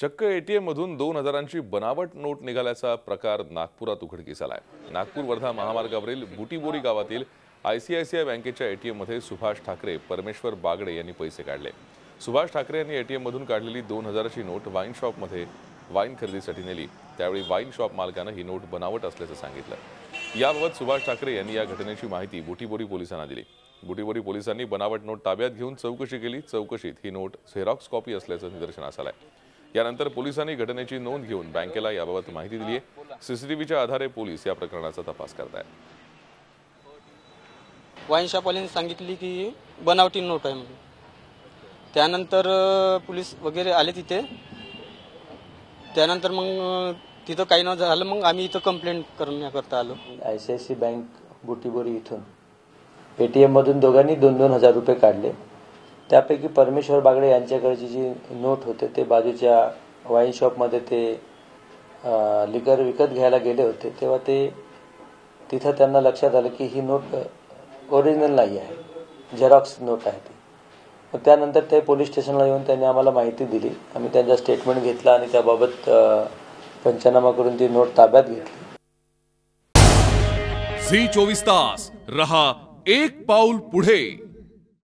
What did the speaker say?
चक्क एटीएम मधून 2000ची बनावट नोट निघाल्याचा प्रकार नागपुरात उघडकीस आलाय। नागपूर वर्धा महामार्गावरील बुटीबोरी गावातील आयसीआयसीआय बँकेच्या एटीएम मध्ये सुभाष ठाकरे, परमेश्वर बागडे यांनी पैसे काढले। सुभाष ठाकरे यांनी एटीएम मधून काढलेली 2000ची नोट वाईन शॉप मध्ये वाईन खरेदीसाठी नेली। त्यावेळी वाईन शॉप मालकाने ही नोट बनावट असल्याचं सांगितलं। याबाबत सुभाष ठाकरे यांनी या घटनेची माहिती बुटीबोरी पोलिसांना दिली। बुटीबोरी पोलिसांनी बनावट नोट ताब्यात घेऊन चौकशी केली। चौकशीत ही नोट झेरॉक्स कॉपी असल्याचं निदर्शनास आलंय। यानंतर पोलिसांनी घटनेची नोंद घेऊन बँकेला याबाबत माहिती दिली आहे। सीसीटीव्हीच्या आधारे पोलीस या प्रकरणाचा तपास करतायत। वाईन शॉपवाल्यांनी सांगितली की बनावटी नोट आहे म्हणून। त्यानंतर पोलीस वगैरे आले तिथे। त्यानंतर मग तिथं काही न झालं, मग आम्ही इथं कंप्लेंट करण्याकरता आलो। आयसीआयसीआय बँक बुटीबोरी इथून एटीएम मधून दोघांनी 2,000 रुपये काढले। त्यापैकी परमेश्वर बागडे यांच्याकडची जी नोट होते ते बाजूच्या वाईन शॉपमध्ये ते लिकर विकत घ्यायला गेले होते। तेव्हा ते तिथं त्यांना लक्षात आलं की ही नोट ओरिजिनल नाही आहे, झेरॉक्स नोट आहे ती। मग त्यानंतर ते पोलीस स्टेशनला येऊन त्यांनी आम्हाला माहिती दिली। आम्ही त्यांचा स्टेटमेंट घेतला आणि त्याबाबत पंचनामा करून ती नोट ताब्यात घेतली। झी 24 तास रहा एक पाऊल पुढे।